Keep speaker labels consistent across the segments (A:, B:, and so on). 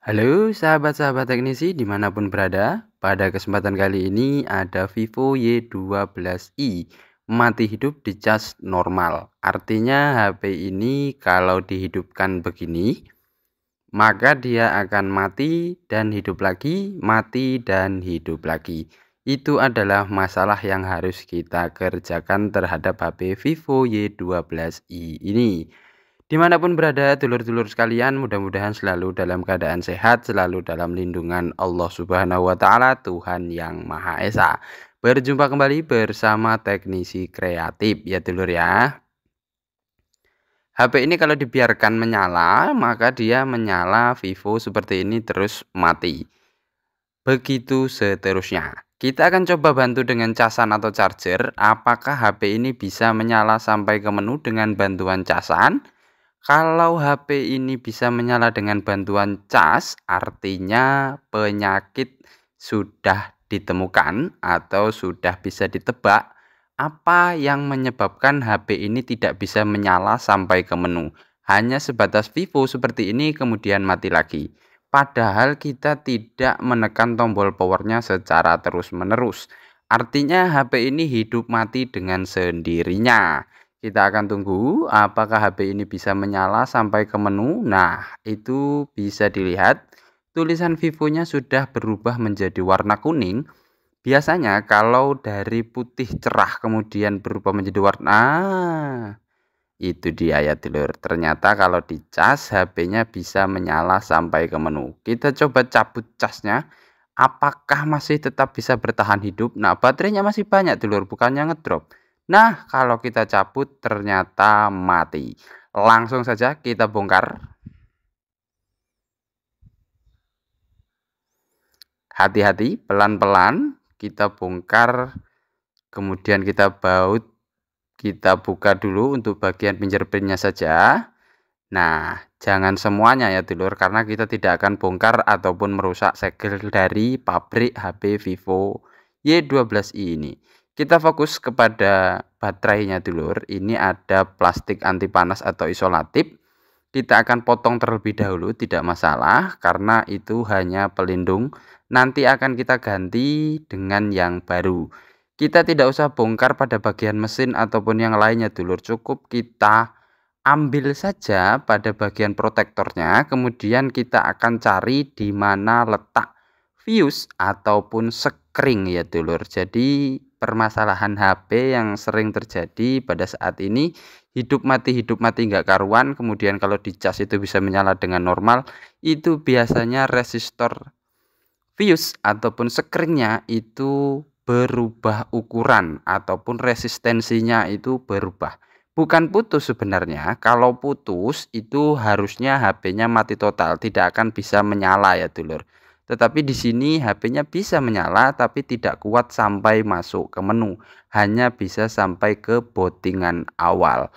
A: Halo sahabat-sahabat teknisi dimanapun berada, pada kesempatan kali ini ada Vivo Y12i mati hidup di cas normal. Artinya HP ini kalau dihidupkan begini, maka dia akan mati dan hidup lagi, mati dan hidup lagi. Itu adalah masalah yang harus kita kerjakan terhadap HP Vivo Y12i ini. Dimanapun berada dulur-dulur sekalian, mudah-mudahan selalu dalam keadaan sehat, selalu dalam lindungan Allah Subhanahu wa Ta'ala, Tuhan yang Maha Esa. Berjumpa kembali bersama teknisi kreatif ya dulur ya. HP ini kalau dibiarkan menyala, maka dia menyala Vivo seperti ini terus mati. Begitu seterusnya. Kita akan coba bantu dengan casan atau charger. Apakah HP ini bisa menyala sampai ke menu dengan bantuan casan? Kalau HP ini bisa menyala dengan bantuan cas, artinya penyakit sudah ditemukan atau sudah bisa ditebak. Apa yang menyebabkan HP ini tidak bisa menyala sampai ke menu? Hanya sebatas Vivo seperti ini kemudian mati lagi. Padahal kita tidak menekan tombol powernya secara terus-menerus. Artinya HP ini hidup mati dengan sendirinya. Kita akan tunggu apakah HP ini bisa menyala sampai ke menu. Nah, itu bisa dilihat tulisan Vivo-nya sudah berubah menjadi warna kuning. Biasanya kalau dari putih cerah kemudian berubah menjadi warna, itu dia ya dulur. Ternyata kalau dicas HP-nya bisa menyala sampai ke menu. Kita coba cabut casnya. Apakah masih tetap bisa bertahan hidup? Nah, baterainya masih banyak dulur, bukannya ngedrop. Nah, kalau kita cabut ternyata mati. Langsung saja kita bongkar. Hati-hati, pelan-pelan kita bongkar. Kemudian kita baut, kita buka dulu untuk bagian fingerprintnya saja. Nah, jangan semuanya ya dulur, karena kita tidak akan bongkar ataupun merusak segel dari pabrik HP Vivo Y12i ini. Kita fokus kepada baterainya dulur. Ini ada plastik anti panas atau isolatif. Kita akan potong terlebih dahulu, tidak masalah, karena itu hanya pelindung. Nanti akan kita ganti dengan yang baru. Kita tidak usah bongkar pada bagian mesin ataupun yang lainnya dulur, cukup kita ambil saja pada bagian protektornya, kemudian kita akan cari di mana letak fuse ataupun sekring ya dulur. Jadi permasalahan HP yang sering terjadi pada saat ini hidup mati nggak karuan, kemudian kalau dicas itu bisa menyala dengan normal, itu biasanya resistor fuse ataupun sekringnya itu berubah ukuran ataupun resistensinya itu berubah. Bukan putus sebenarnya. Kalau putus itu harusnya HP-nya mati total, tidak akan bisa menyala ya dulur. Tetapi di sini HP-nya bisa menyala tapi tidak kuat sampai masuk ke menu, hanya bisa sampai ke bootingan awal.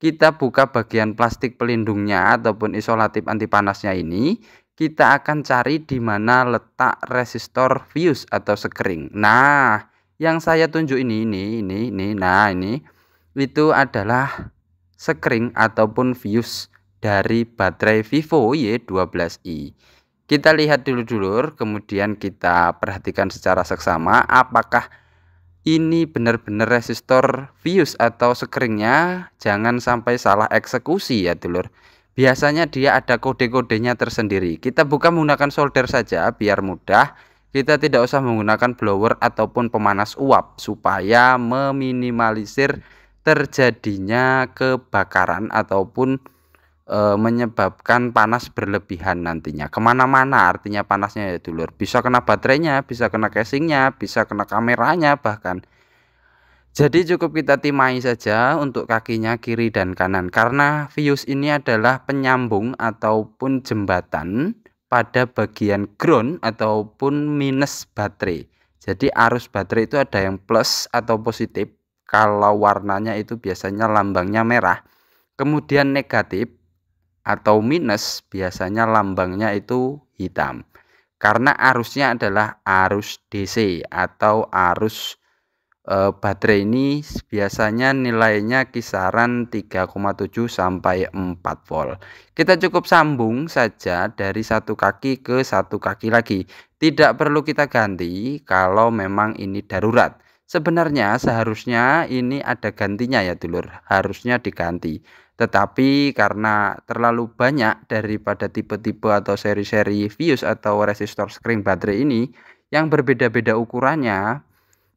A: Kita buka bagian plastik pelindungnya ataupun isolatif anti panasnya ini, kita akan cari di mana letak resistor fuse atau sekring. Nah, yang saya tunjuk ini. Nah, ini itu adalah sekring ataupun fuse dari baterai Vivo Y12i. Kita lihat dulu dulur, kemudian kita perhatikan secara seksama apakah ini benar-benar resistor fuse atau sekringnya. Jangan sampai salah eksekusi ya dulur. Biasanya dia ada kode-kodenya tersendiri. Kita buka menggunakan solder saja biar mudah. Kita tidak usah menggunakan blower ataupun pemanas uap supaya meminimalisir terjadinya kebakaran ataupun menyebabkan panas berlebihan nantinya kemana-mana. Artinya panasnya ya dulur, bisa kena baterainya, bisa kena casingnya, bisa kena kameranya bahkan. Jadi cukup kita timai saja untuk kakinya kiri dan kanan, karena fuse ini adalah penyambung ataupun jembatan pada bagian ground ataupun minus baterai. Jadi arus baterai itu ada yang plus atau positif. Kalau warnanya itu biasanya lambangnya merah. Kemudian negatif atau minus biasanya lambangnya itu hitam. Karena arusnya adalah arus DC atau arus baterai ini biasanya nilainya kisaran 3,7 sampai 4 volt. Kita cukup sambung saja dari satu kaki ke satu kaki lagi. Tidak perlu kita ganti kalau memang ini darurat. Sebenarnya seharusnya ini ada gantinya ya dulur, harusnya diganti. Tetapi karena terlalu banyak daripada tipe-tipe atau seri-seri fuse atau resistor screen baterai ini yang berbeda-beda ukurannya,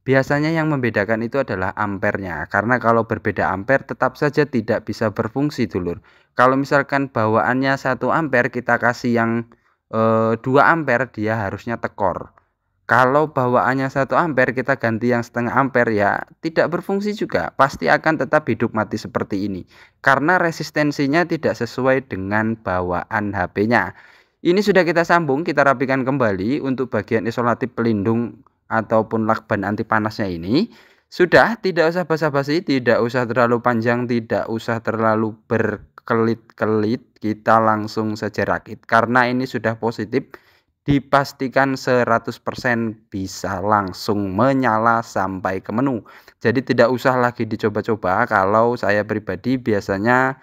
A: biasanya yang membedakan itu adalah ampernya. Karena kalau berbeda ampere tetap saja tidak bisa berfungsi dulur. Kalau misalkan bawaannya 1 ampere kita kasih yang 2 ampere, dia harusnya tekor. Kalau bawaannya 1 ampere kita ganti yang setengah ampere, ya tidak berfungsi juga. Pasti akan tetap hidup mati seperti ini. Karena resistensinya tidak sesuai dengan bawaan HP-nya. Ini sudah kita sambung, kita rapikan kembali untuk bagian isolatif pelindung ataupun lakban anti panasnya ini. Sudah, tidak usah basa-basi, tidak usah terlalu panjang, tidak usah terlalu berkelit-kelit. Kita langsung saja rakit. Karena ini sudah positif, dipastikan 100% bisa langsung menyala sampai ke menu. Jadi tidak usah lagi dicoba-coba. Kalau saya pribadi biasanya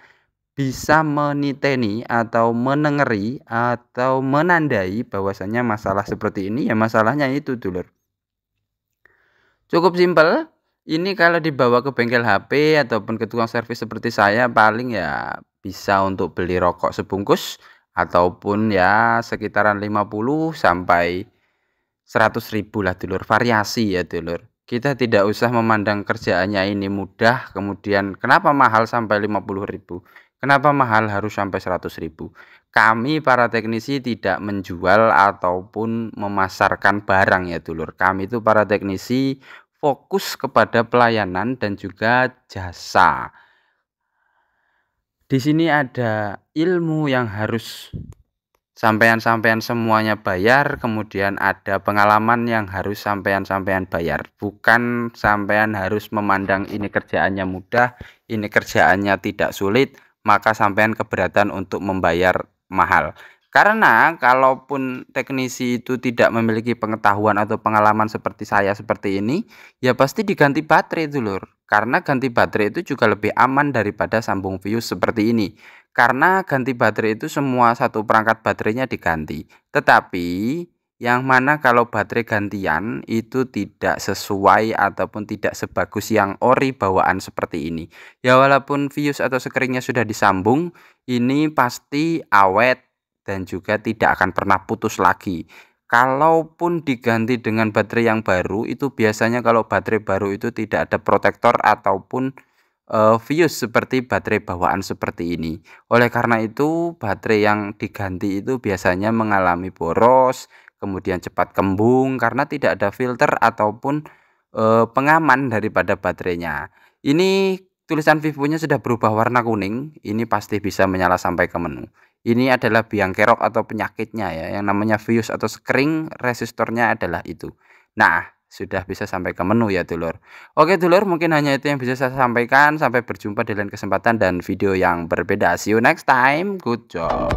A: bisa meniteni atau menengeri atau menandai bahwasanya masalah seperti ini ya masalahnya itu dulur. Cukup simpel. Ini kalau dibawa ke bengkel HP ataupun ke tukang servis seperti saya paling ya bisa untuk beli rokok sebungkus ataupun ya sekitaran 50 sampai 100.000 lah dulur, variasi ya dulur. Kita tidak usah memandang kerjaannya ini mudah, kemudian kenapa mahal sampai 50.000, kenapa mahal harus sampai 100.000. Kami para teknisi tidak menjual ataupun memasarkan barang ya dulur. Kami itu para teknisi fokus kepada pelayanan dan juga jasa. Di sini ada ilmu yang harus sampean-sampean semuanya bayar, kemudian ada pengalaman yang harus sampean-sampean bayar. Bukan sampean harus memandang ini kerjaannya mudah, ini kerjaannya tidak sulit, maka sampean keberatan untuk membayar mahal. Karena kalaupun teknisi itu tidak memiliki pengetahuan atau pengalaman seperti saya seperti ini, ya pasti diganti baterai dulur. Karena ganti baterai itu juga lebih aman daripada sambung fuse seperti ini. Karena ganti baterai itu semua satu perangkat baterainya diganti. Tetapi yang mana kalau baterai gantian itu tidak sesuai ataupun tidak sebagus yang ori bawaan seperti ini. Ya walaupun fuse atau sekringnya sudah disambung, ini pasti awet dan juga tidak akan pernah putus lagi. Kalaupun diganti dengan baterai yang baru, itu biasanya kalau baterai baru itu tidak ada protektor ataupun fuse seperti baterai bawaan seperti ini. Oleh karena itu baterai yang diganti itu biasanya mengalami boros, kemudian cepat kembung karena tidak ada filter ataupun pengaman daripada baterainya. Ini tulisan Vivo-nya sudah berubah warna kuning, ini pasti bisa menyala sampai ke menu. Ini adalah biang kerok atau penyakitnya ya, yang namanya fuse atau sekring resistornya adalah itu. Nah, sudah bisa sampai ke menu ya dulur. Oke dulur, mungkin hanya itu yang bisa saya sampaikan. Sampai berjumpa di lain kesempatan dan video yang berbeda. See you next time. Good job.